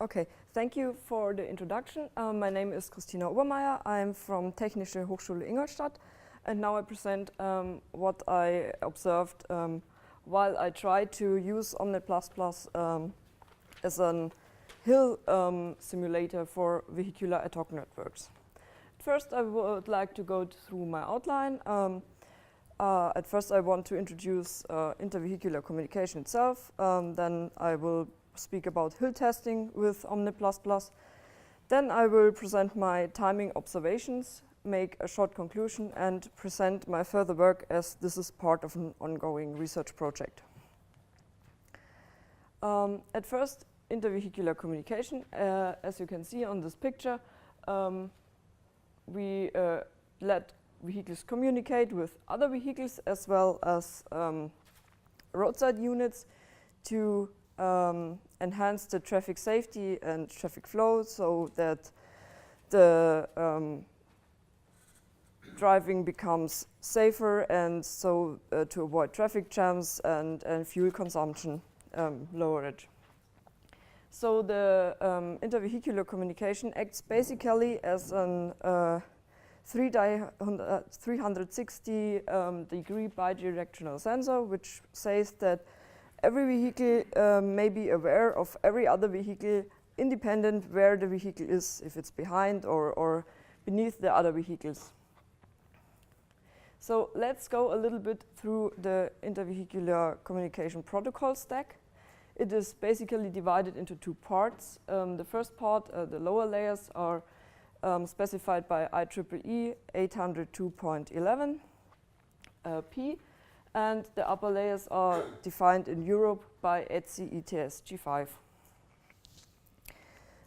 Okay, thank you for the introduction. My name is Christina Obermaier. I'm from Technische Hochschule Ingolstadt, and now I present what I observed while I tried to use OMNeT++ as a hill simulator for vehicular ad hoc networks. First, I would like to go through my outline. At first, I want to introduce intervehicular communication itself. Then I will speak about hill testing with OMNeT++. Then I will present my timing observations, make a short conclusion, and present my further work, as this is part of an ongoing research project. At first, intervehicular communication. As you can see on this picture, we let vehicles communicate with other vehicles as well as roadside units to enhance the traffic safety and traffic flow, so that the driving becomes safer, and so to avoid traffic jams and fuel consumption, lower it. So the intervehicular communication acts basically as an 360 degree bidirectional sensor, which says that every vehicle may be aware of every other vehicle, independent where the vehicle is, if it's behind or beneath the other vehicles. So let's go a little bit through the intervehicular communication protocol stack. It is basically divided into two parts. The first part, the lower layers, are specified by IEEE 802.11 P, and the upper layers are defined in Europe by ETSI ETS G5.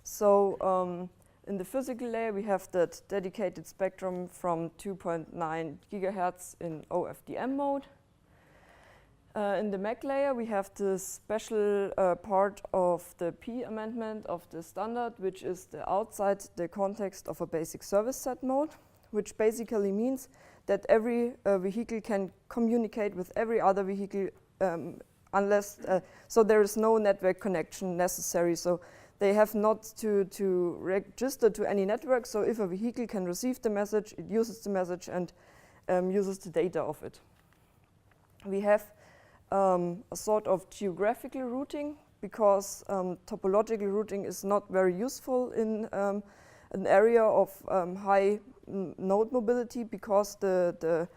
So in the physical layer, we have that dedicated spectrum from 2.9 gigahertz in OFDM mode. In the MAC layer, we have the special part of the P amendment of the standard, which is outside the context of a basic service set mode, which basically means that every vehicle can communicate with every other vehicle unless, so there is no network connection necessary. So they have not to register to any network. So if a vehicle can receive the message, it uses the message and uses the data of it. We have a sort of geographical routing, because topological routing is not very useful in an area of high node mobility, because the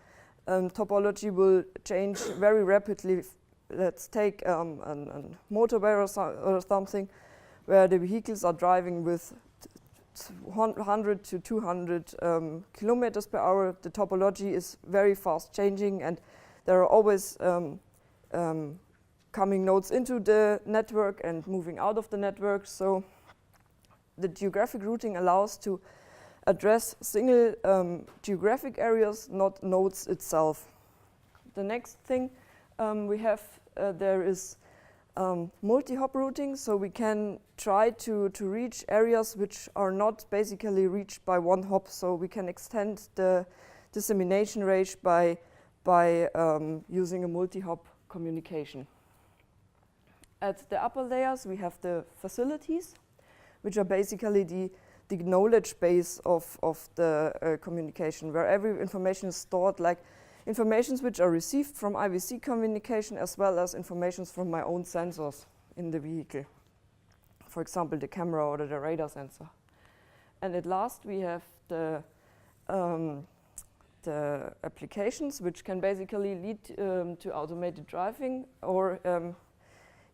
topology will change very rapidly. Let's take a motorway or something, where the vehicles are driving with 100 to 200 kilometers per hour. The topology is very fast changing, and there are always coming nodes into the network and moving out of the network. So the geographic routing allows to address single geographic areas, not nodes itself. The next thing we have there is multi-hop routing, so we can try to reach areas which are not basically reached by one hop, so we can extend the dissemination range by using a multi-hop communication. At the upper layers, we have the facilities, which are basically the knowledge base of the communication, where every information is stored, like informations which are received from IVC communication, as well as informations from my own sensors in the vehicle. For example, the camera or the radar sensor. And at last, we have the applications, which can basically lead to automated driving or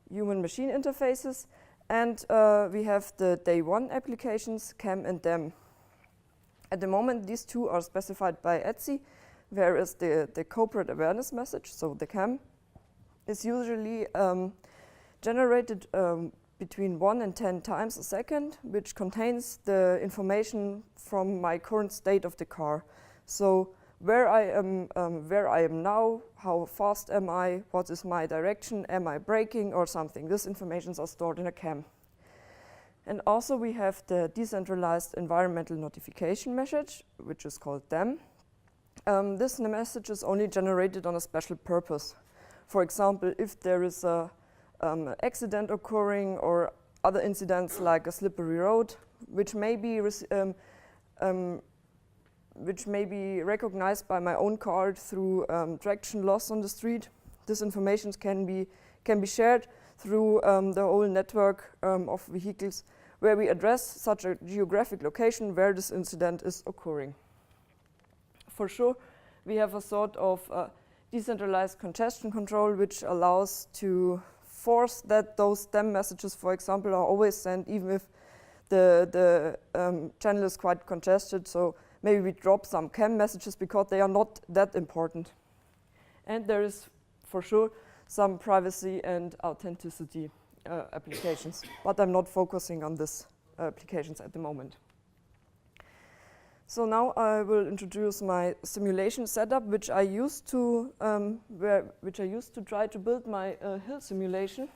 human-machine interfaces. And we have the day one applications, CAM and DEM. At the moment, these two are specified by ETSI, whereas the corporate awareness message, so the CAM, is usually generated between 1 and 10 times a second, which contains the information from my current state of the car. So where I am now, how fast am I, what is my direction, am I braking or something. These informations are stored in a CAM. And also we have the decentralized environmental notification message, which is called DEM. This message is only generated on a special purpose. For example, if there is an accident occurring or other incidents like a slippery road, which may be recognized by my own car through traction loss on the street. This information can be shared through the whole network of vehicles, where we address such a geographic location where this incident is occurring. For sure, we have a sort of decentralized congestion control, which allows to force that those stem messages, for example, are always sent, even if the channel is quite congested. So maybe we drop some CAM messages because they are not that important. And there is, for sure, some privacy and authenticity applications, but I'm not focusing on these applications at the moment. So now I will introduce my simulation setup, which I used to try to build my hill simulation,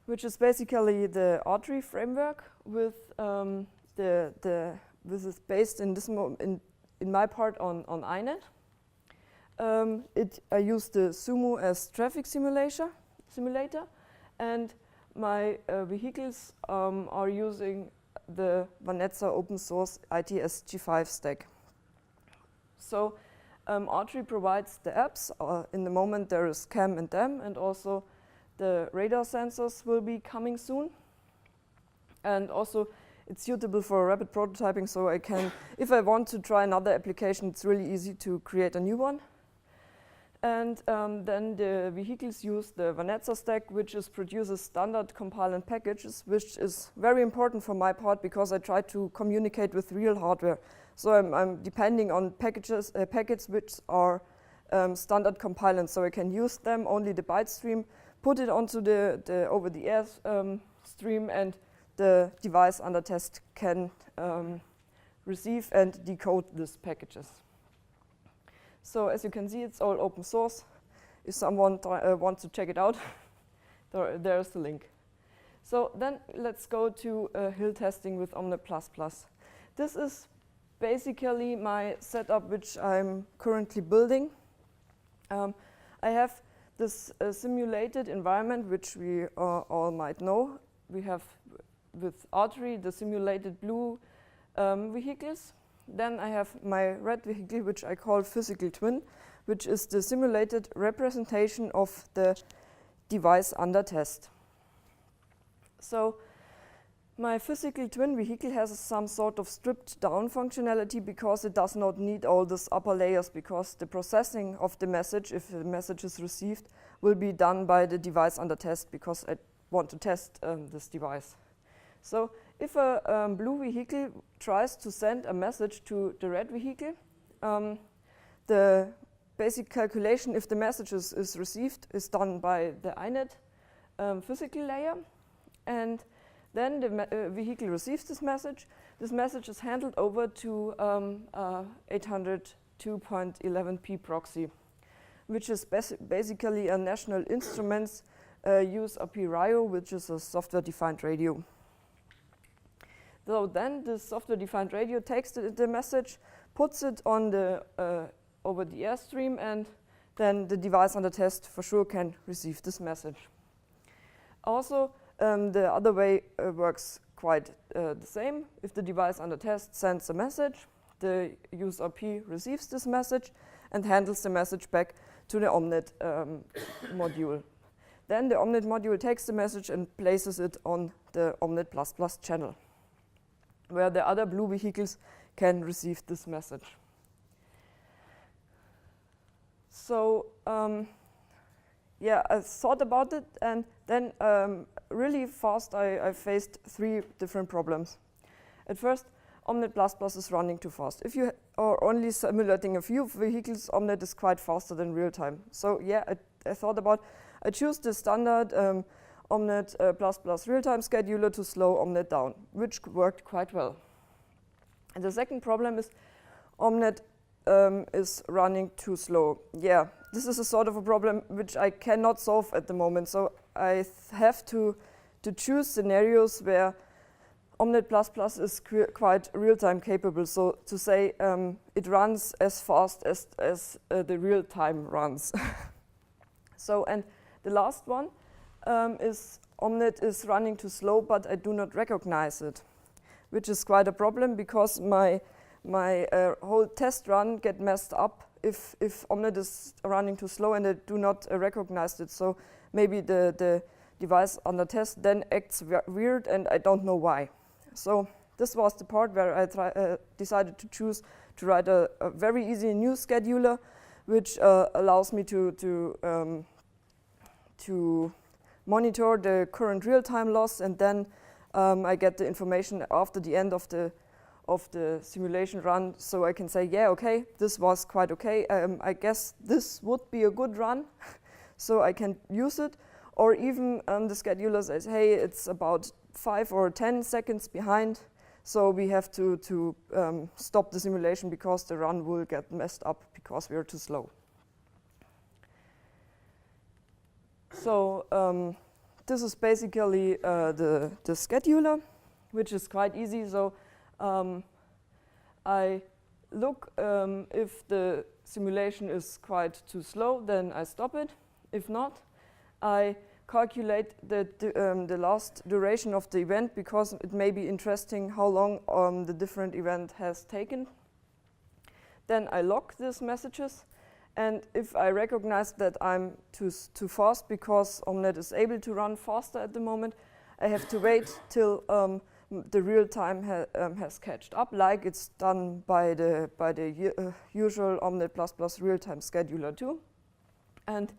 which is basically the artery framework with this is based in this in my part on INET. I use the Sumo as traffic simulator, and my vehicles are using the Vanessa open source ITS G5 stack. So Artery provides the apps. In the moment there is CAM and DEM, and also the radar sensors will be coming soon. And also it's suitable for rapid prototyping, so I can, if I want to try another application, it's really easy to create a new one. And then the vehicles use the Vanessa stack, which produces standard compilant packages, which is very important for my part because I try to communicate with real hardware. So I'm depending on packets which are standard compilants, so I can use them, only the byte stream, put it onto the over-the-air stream, and the device under test can receive and decode these packages. So as you can see, it's all open source. If someone wants to check it out, there's the link. So then let's go to hill testing with OMNeT++. This is basically my setup, which I'm currently building. I have this simulated environment, which we all might know. We have with Artery the simulated blue vehicles. Then I have my red vehicle, which I call physical twin, which is the simulated representation of the device under test. So my physical twin vehicle has some sort of stripped down functionality because it does not need all these upper layers, because the processing of the message, if the message is received, will be done by the device under test, because I want to test this device. So if a blue vehicle tries to send a message to the red vehicle, the basic calculation, if the message is received, is done by the INET physical layer. And then the vehicle receives this message. This message is handled over to 802.11p proxy, which is basically a National Instruments USRP RIO, which is a software-defined radio. So then the software-defined radio takes the message, puts it on the over-the-air stream, and then the device under test for sure can receive this message. Also, the other way works quite the same. If the device under test sends a message, the USRP receives this message and handles the message back to the OMNeT module. Then the OMNeT module takes the message and places it on the OMNeT++ channel, where the other blue vehicles can receive this message. So yeah, I thought about it, and then really fast I faced 3 different problems. At first, OMNeT++ is running too fast. If you are only simulating a few vehicles, OMNeT is quite faster than real time. So yeah, I thought about, I choose the standard OMNeT++ real-time scheduler to slow OMNeT down, which worked quite well. And the second problem is OMNeT is running too slow. Yeah, this is a sort of a problem which I cannot solve at the moment. So I have to choose scenarios where OMNeT++ is quite real-time capable. So to say it runs as fast as the real-time runs. So, and the last one, is OMNeT is running too slow, but I do not recognize it, which is quite a problem because my whole test run get messed up if OMNeT is running too slow and I do not recognize it. So maybe the device under test then acts weird and I don't know why. So this was the part where I decided to choose to write a very easy new scheduler, which allows me to monitor the current real-time loss, and then I get the information after the end of the simulation run, so I can say, yeah, okay, this was quite okay. I guess this would be a good run, so I can use it. Or even the scheduler says, hey, it's about 5 or 10 seconds behind, so we have to stop the simulation because the run will get messed up because we are too slow. So this is basically the scheduler, which is quite easy. So I look if the simulation is quite too slow, then I stop it. If not, I calculate the last duration of the event because it may be interesting how long the different event has taken. Then I log these messages, and if I recognize that I'm too fast because OMNeT is able to run faster at the moment, I have to wait till the real time has catched up, like it's done by the usual OMNeT++ real-time scheduler too. And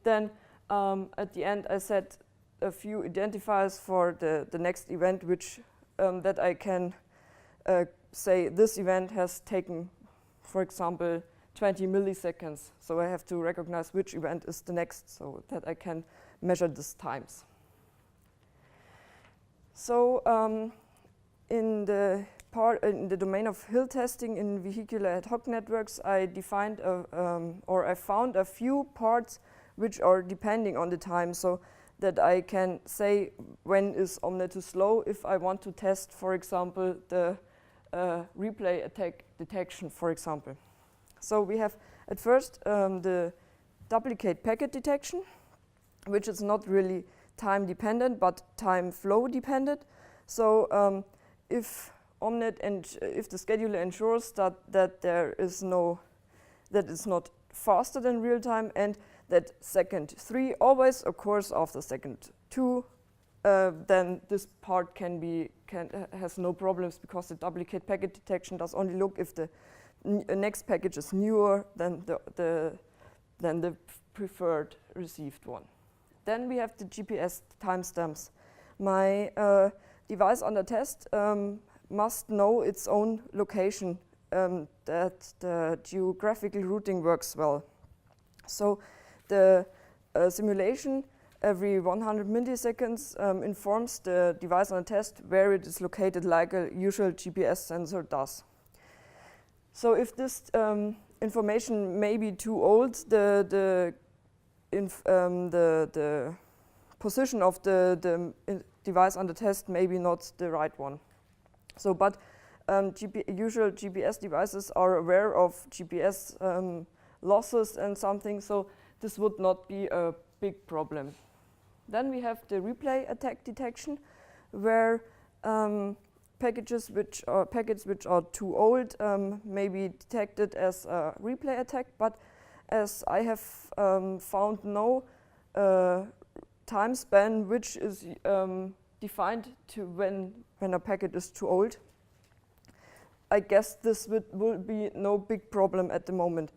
then at the end I set a few identifiers for the next event, which that I can say this event has taken, for example, 20 milliseconds. So I have to recognize which event is the next so that I can measure these times. So in the domain of hill testing in vehicular ad hoc networks, I defined I found a few parts which are depending on the time, so that I can say when is OMNeT too slow if I want to test, for example, the replay attack detection, for example. So we have at first the duplicate packet detection, which is not really time dependent but time flow dependent. So if OMNeT and if the scheduler ensures that there is that it's not faster than real time and that second 3 always occurs after second 2, then this part has no problems because the duplicate packet detection does only look if the next package is newer than the preferred received one. Then we have the GPS timestamps. My device under test must know its own location, that the geographical routing works well. So the simulation every 100 milliseconds informs the device under test where it is located, like a usual GPS sensor does. So if this information may be too old, the position of the device under test may be not the right one. So, but usual GPS devices are aware of GPS losses and something, so this would not be a big problem. Then we have the replay attack detection, where packets which are too old may be detected as a replay attack, but as I have found no time span which is defined to when a packet is too old, I guess this will be no big problem at the moment.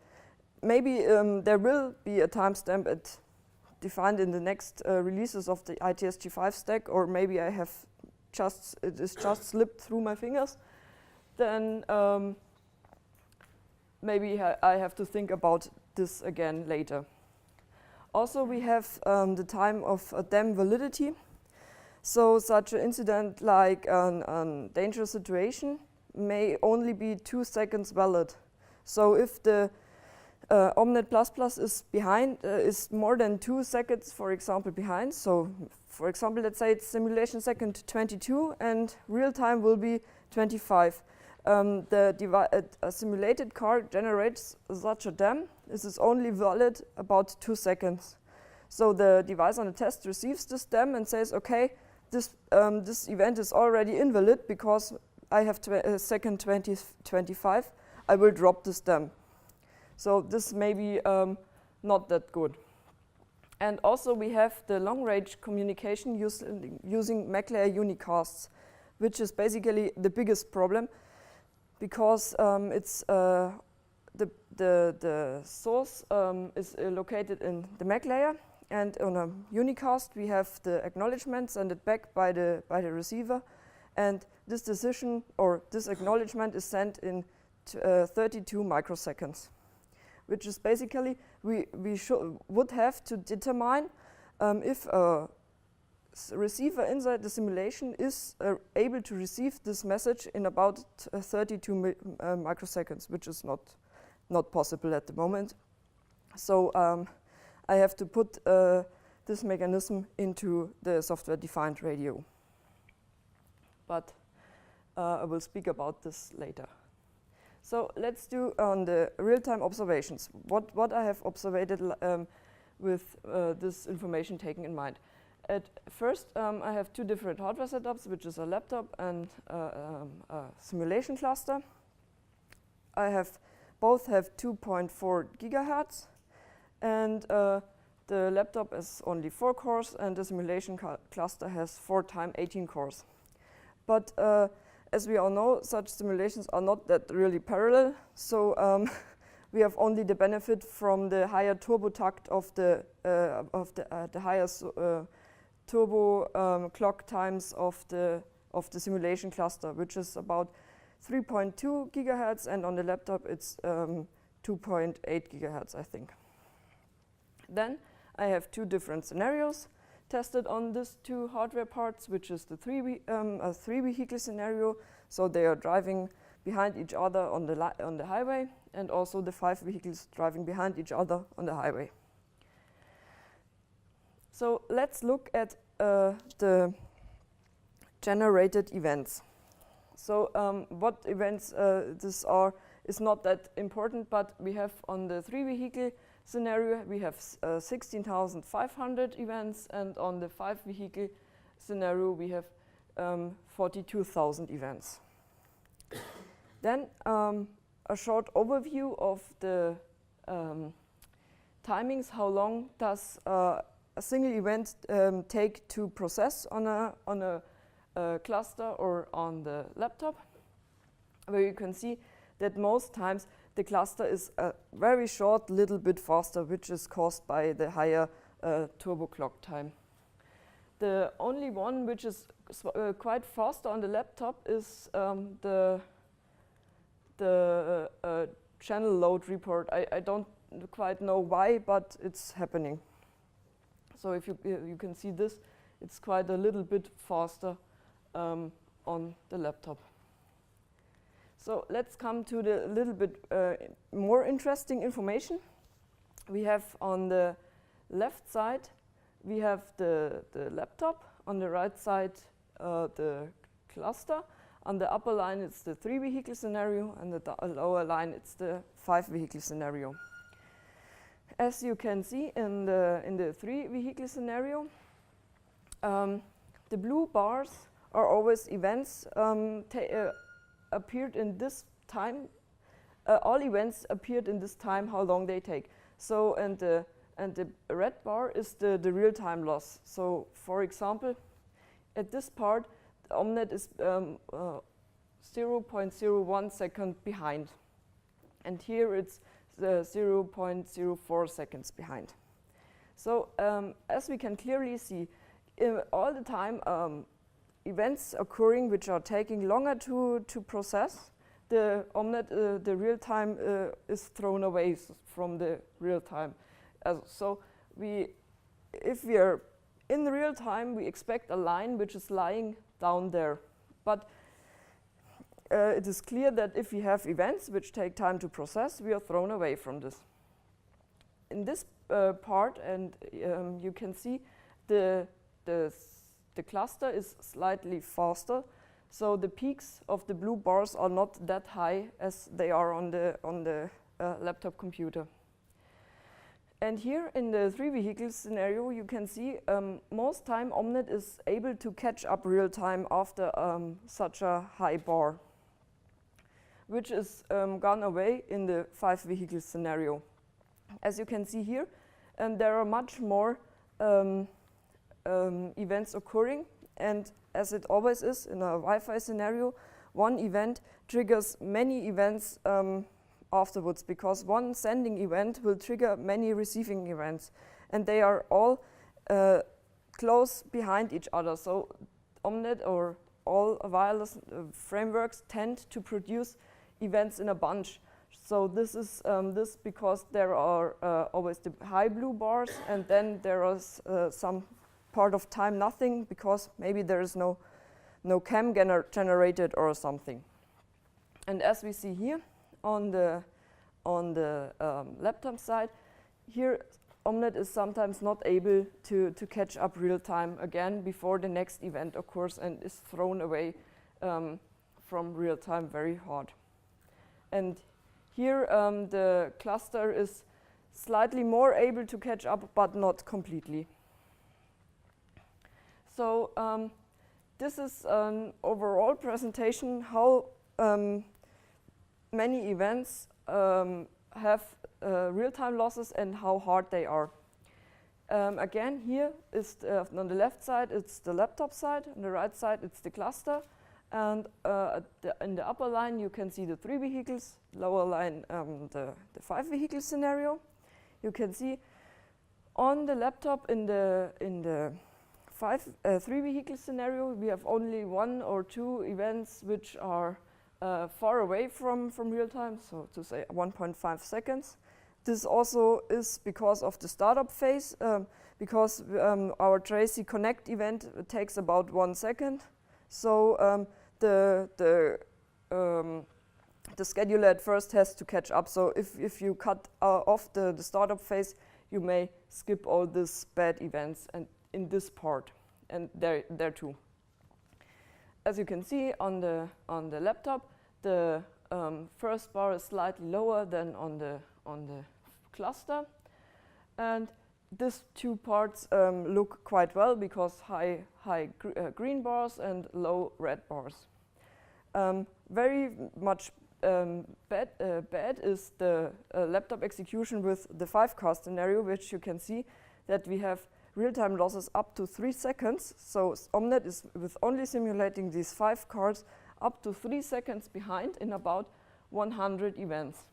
Maybe there will be a timestamp defined in the next releases of the ITSG5 stack, or maybe it is just slipped through my fingers. Then maybe I have to think about this again later. Also, we have the time of DEM validity. So such an incident like a dangerous situation may only be 2 seconds valid. So if the OMNeT++ is behind, is more than 2 seconds, for example, behind. So, for example, let's say it's simulation second 22 and real time will be 25. A simulated car generates such a DEM. This is only valid about 2 seconds. So the device on the test receives the stem and says, okay, this event is already invalid because I have second 2025. I will drop the stem. So this may be not that good. And also we have the long-range communication using MAC layer unicasts, which is basically the biggest problem because it's the source is located in the MAC layer, and on a unicast we have the acknowledgement sent back by the receiver, and this decision or this acknowledgement is sent in 32 microseconds, which is basically we would have to determine if a receiver inside the simulation is able to receive this message in about 32 microseconds, which is not possible at the moment. So I have to put this mechanism into the software-defined radio. But I will speak about this later. So let's do on the real-time observations. What I have observed with this information taken in mind. At first, I have two different hardware setups, which is a laptop and a simulation cluster. Both have 2.4 gigahertz, and the laptop has only 4 cores, and the simulation cluster has 4 × 18 cores. But as we all know, such simulations are not that really parallel, so we have only the benefit from the higher turbo takt of the higher turbo clock times of the simulation cluster, which is about 3.2 gigahertz, and on the laptop it's 2.8 gigahertz, I think. Then I have two different scenarios tested on these two hardware parts, which is the three vehicle scenario, so they are driving behind each other on the highway, and also the 5 vehicles driving behind each other on the highway. So let's look at the generated events. So what events this are is not that important, but we have on the 3 vehicle scenario we have 16,500 events, and on the 5 vehicle scenario we have 42,000 events. Then a short overview of the timings. How long does a single event take to process on a cluster or on the laptop, where you can see that most times the cluster is a very short little bit faster, which is caused by the higher turbo clock time. The only one which is quite faster on the laptop is the channel load report. I don't quite know why, but it's happening. So if you can see this, it's quite a little bit faster on the laptop. So let's come to the little bit more interesting information. We have on the left side, we have the laptop. On the right side, the cluster. On the upper line, it's the 3 vehicle scenario, and the lower line, it's the 5 vehicle scenario. As you can see in the 3 vehicle scenario, the blue bars are always events appeared in this time. All events appeared in this time, how long they take. So and the red bar is the real-time loss. So for example, at this part, the OMNeT is 0.01 second behind, and here it's 0.04 seconds behind. So as we can clearly see, all the time events occurring which are taking longer to process, the OMNeT, the real time is thrown away from the real time. So if we are in the real time, we expect a line which is lying down there. But it is clear that if we have events which take time to process, we are thrown away from this. In this part, and you can see the cluster is slightly faster, so the peaks of the blue bars are not that high as they are on the laptop computer. And here in the 3 vehicles scenario, you can see most time OMNeT is able to catch up real time after such a high bar, which is gone away in the 5 vehicles scenario. As you can see here, there are much more events occurring, and as it always is in a Wi-Fi scenario, one event triggers many events afterwards, because one sending event will trigger many receiving events, and they are all close behind each other. So OMNeT or all wireless frameworks tend to produce events in a bunch. So this is this because there are always the high blue bars, and then there is some part of time nothing, because maybe there is no cam generated or something. And as we see here on the laptop side, here OMNeT is sometimes not able to catch up real time again before the next event occurs, and is thrown away from real time very hard. And here the cluster is slightly more able to catch up, but not completely. So this is an overall presentation how many events have real-time losses and how hard they are. Again, here is on the left side, it's the laptop side. On the right side, it's the cluster. And in the upper line, you can see the 3 vehicles. Lower line, the 5 vehicle scenario. You can see on the laptop in the 3 vehicle scenario, we have only 1 or 2 events which are far away from real time, so to say 1.5 seconds. This also is because of the startup phase, because our Tracy Connect event takes about 1 second. So the scheduler at first has to catch up. So if you cut off the startup phase, you may skip all these bad events and in this part, and there too. As you can see on the laptop, the first bar is slightly lower than on the cluster, and these 2 parts look quite well because high green bars and low red bars. Very much bad is the laptop execution with the 5-car scenario, which you can see that we have real-time losses up to 3 seconds. So OMNeT is with only simulating these 5 cars up to 3 seconds behind in about 100 events.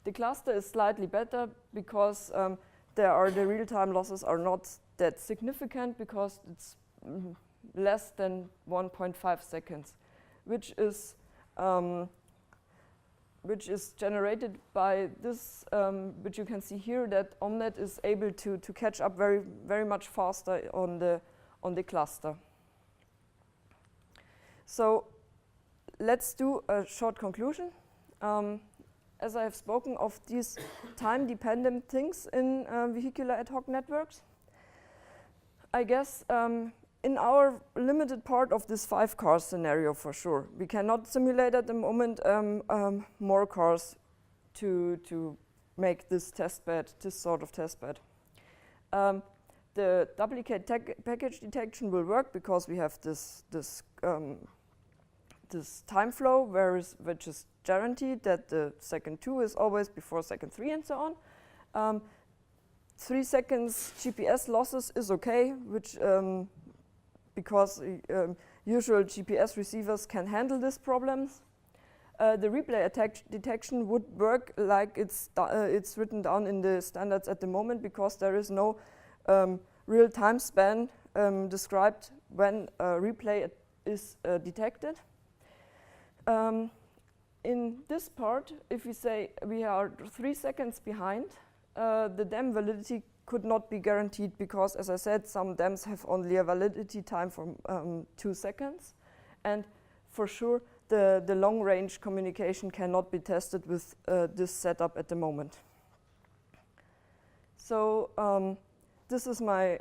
The cluster is slightly better because the real-time losses are not that significant, because it's less than 1.5 seconds, which is generated by this, which you can see here, that OMNeT is able to catch up very much faster on the cluster. So let's do a short conclusion. As I have spoken of these time-dependent things in vehicular ad hoc networks, I guess in our limited part of this 5-car scenario, for sure, we cannot simulate at the moment more cars to make this testbed, this sort of testbed. The duplicate package detection will work because we have this time flow, which is guaranteed that the second 2 is always before second 3 and so on. 3 seconds GPS losses is okay, which because usual GPS receivers can handle these problems. The replay detection would work like it's written down in the standards at the moment, because there is no real time span described when a replay is detected. In this part, if we say we are 3 seconds behind, the DEM validity could not be guaranteed, because, as I said, some DEMs have only a validity time from 2 seconds. And for sure, the long-range communication cannot be tested with this setup at the moment. So this is my,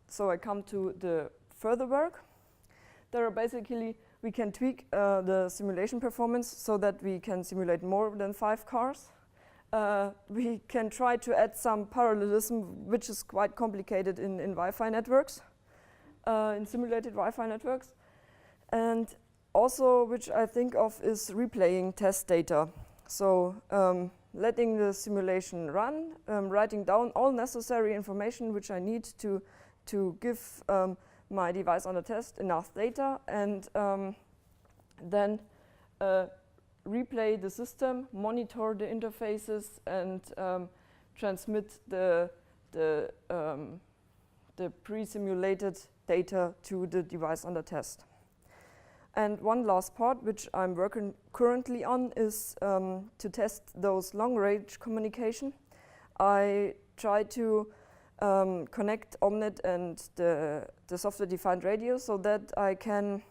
so I come to the further work. There are basically, we can tweak the simulation performance so that we can simulate more than 5 cars. we can try to add some parallelism, which is quite complicated in Wi-Fi networks, in simulated Wi-Fi networks. And also, which I think of, is replaying test data. So letting the simulation run, writing down all necessary information which I need to give my device on the test enough data, and then replay the system, monitor the interfaces, and transmit the pre-simulated data to the device under test. And one last part, which I'm working currently on, is to test those long-range communication. I try to connect OMNeT and the software-defined radio so that I can,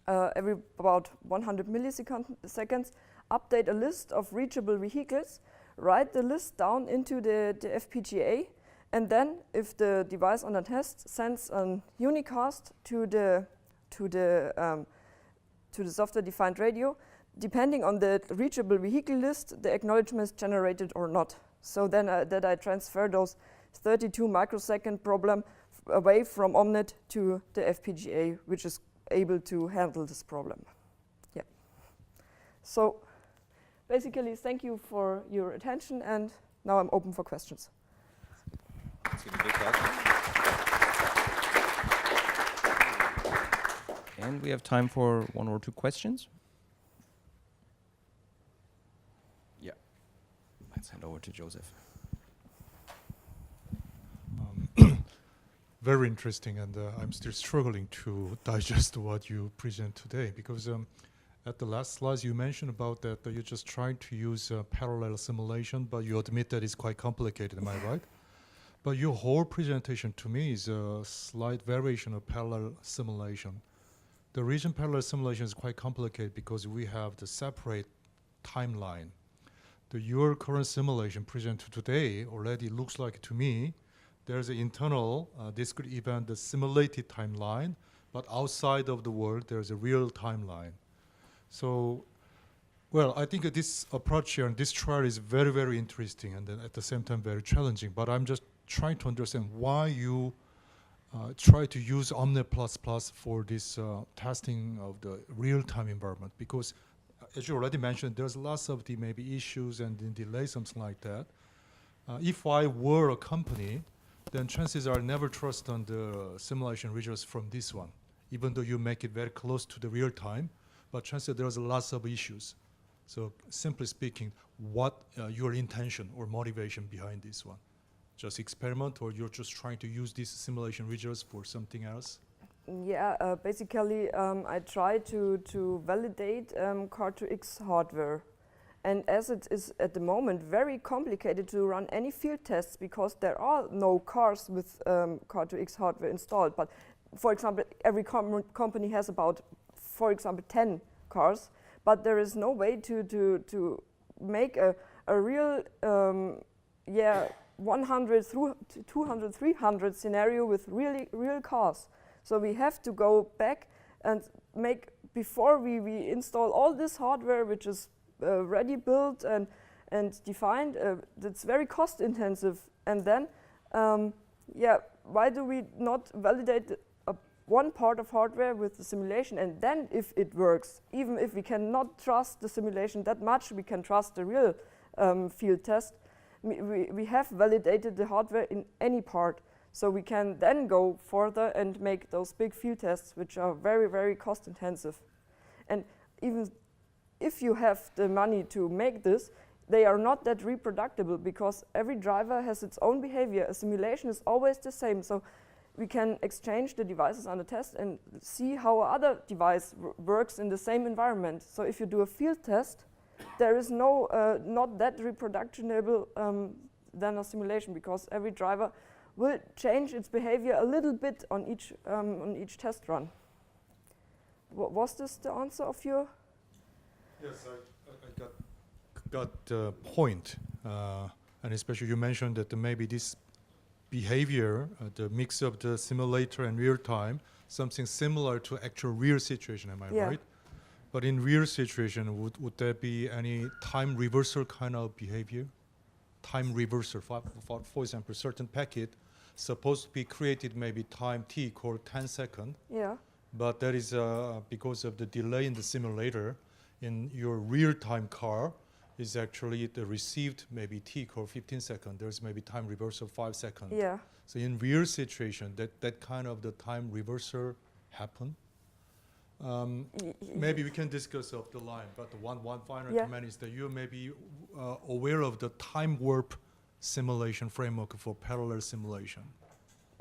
every about 100 milliseconds, update a list of reachable vehicles, write the list down into the FPGA, and then if the device on the test sends an unicast to the software-defined radio, depending on the reachable vehicle list, the acknowledgement is generated or not. So then that I transfer those 32 microsecond problem away from OMNeT to the FPGA, which is able to handle this problem. Yeah. So basically, thank you for your attention, and now I'm open for questions. And we have time for one or two questions. Yeah. Let's hand over to Joseph. Very interesting, and I'm still struggling to digest what you present today, because at the last slides you mentioned about that you're just trying to use parallel simulation, but you admit that it's quite complicated, am I right? But your whole presentation to me is a slight variation of parallel simulation. The reason parallel simulation is quite complicated because we have the separate timeline. Your current simulation presented today already looks like, to me, there's an internal discrete event, the simulated timeline, but outside of the world, there's a real timeline. So, well, I think this approach here and this trial is very, very interesting, and then at the same time very challenging. But I'm just trying to understand why you try to use OMNeT++ for this testing of the real-time environment, because as you already mentioned, there's lots of the maybe issues and delays, something like that. If I were a company, then chances are I never trust on the simulation results from this one, even though you make it very close to the real time, but chances there's lots of issues. So simply speaking, what your intention or motivation behind this one? Just experiment, or you're just trying to use these simulation results for something else? Yeah, basically I try to validate Car2X hardware. And as it is at the moment very complicated to run any field tests because there are no cars with Car2X hardware installed. But for example, every company has about, for example, 10 cars, but there is no way to make a real 100 through 200, 300 scenario with real cars. So we have to go back and make, before we install all this hardware, which is ready built and defined, that's very cost intensive. And then, why do we not validate one part of hardware with the simulation, and then if it works, even if we cannot trust the simulation that much, we can trust the real field test. We have validated the hardware in any part, so we can then go further and make those big field tests, which are very, very cost intensive. And even if you have the money to make this, they are not that reproducible because every driver has its own behavior. A simulation is always the same, so we can exchange the devices on the test and see how other device works in the same environment. So if you do a field test, there is no not that reproducible than a simulation, because every driver will change its behavior a little bit on each test run. Was this the answer of your? Yes, I got the point, and especially you mentioned that maybe this behavior, the mix of the simulator and real time, something similar to actual real situation. Am I right? But in real situation, would there be any time reversal kind of behavior? Time reversal, for example, certain packet supposed to be created maybe time t called 10 seconds, Yeah. but that is because of the delay in the simulator in your real-time car is actually the received maybe t called 15 seconds. There's maybe time reversal 5 seconds. Yeah. So in real situation, that kind of the time reversal happen. Maybe we can discuss off the line, but one final comment is that you may be aware of the time warp simulation framework for parallel simulation.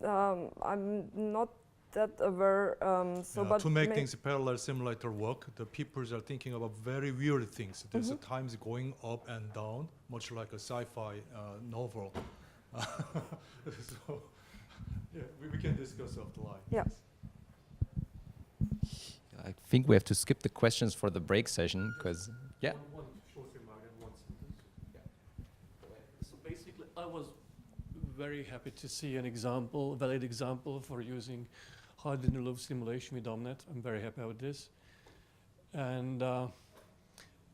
I'm not that aware. But to make things parallel simulator work, the people are thinking about very weird things. There's times going up and down, much like a sci-fi novel. So we can discuss off the line. Yeah. I think we have to skip the questions for the break session because, yeah. One short remark and one sentence. So basically, I was very happy to see an example, a valid example for using hardware-in-the-loop simulation with OMNeT. I'm very happy with this. And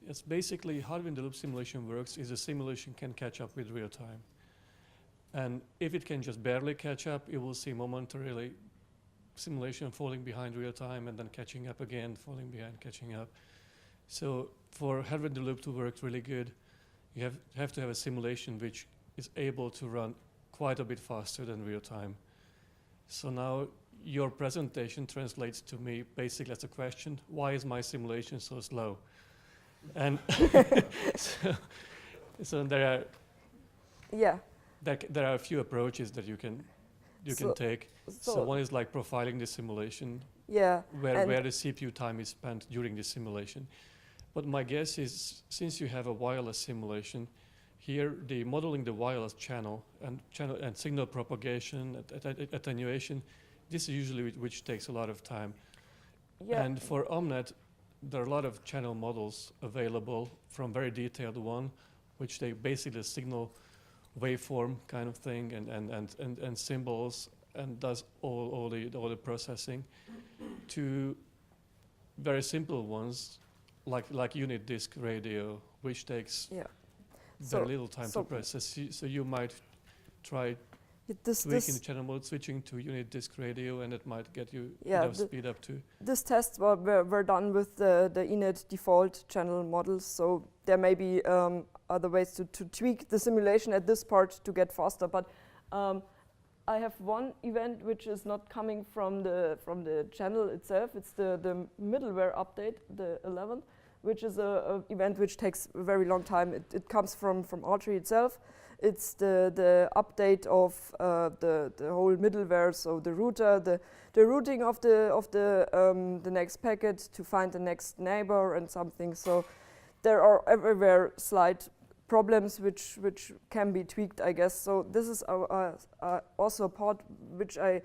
it's basically hardware-in-the-loop simulation works is a simulation can catch up with real time. And if it can just barely catch up, you will see momentarily simulation falling behind real time and then catching up again, falling behind, catching up. So for hardware-in-the-loop to work really good, you have to have a simulation which is able to run quite a bit faster than real time. So now your presentation translates to me basically as a question, why is my simulation so slow? And so there are a few approaches that you can take. So one is like profiling the simulation, where the CPU time is spent during the simulation. But my guess is, since you have a wireless simulation, here the modeling the wireless channel and signal propagation, attenuation, this is usually which takes a lot of time. Yeah. And for OMNeT, there are a lot of channel models available, from very detailed one, which they basically signal waveform kind of thing and symbols and does all the processing, to very simple ones like unit disk radio, which takes very little time to process. So you might try tweaking the channel mode, switching to unit disk radio, and it might get you speed up too. These tests were done with the OMNeT default channel models, so there may be other ways to tweak the simulation at this part to get faster. But I have one event which is not coming from the channel itself. It's the middleware update, the 11th, which is a event which takes a very long time. It comes from Artery itself. It's the update of the whole middleware, so the router, the routing of the next packet to find the next neighbor and something. So there are everywhere slight problems which can be tweaked, I guess. So this is also a part which I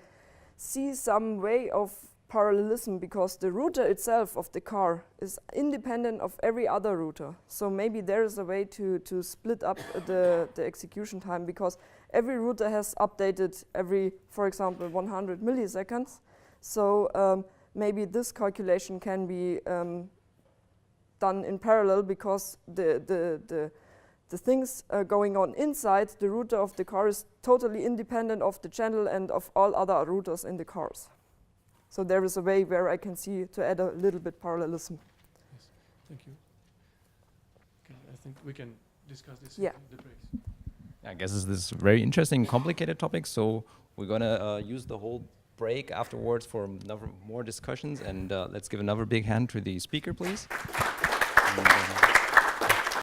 see some way of parallelism, because the router itself of the car is independent of every other router. So maybe there is a way to split up the execution time, because every router has updated every, for example, 100 milliseconds. So maybe this calculation can be done in parallel, because the things going on inside the router of the car is totally independent of the channel and of all other routers in the cars. So there is a way where I can see to add a little bit parallelism. Yes, thank you. Okay, I think we can discuss this Yeah. in the breaks. I guess this is very interesting, complicated topic. So we're gonna use the whole break afterwards for more discussions, and let's give another big hand to the speaker, please. And,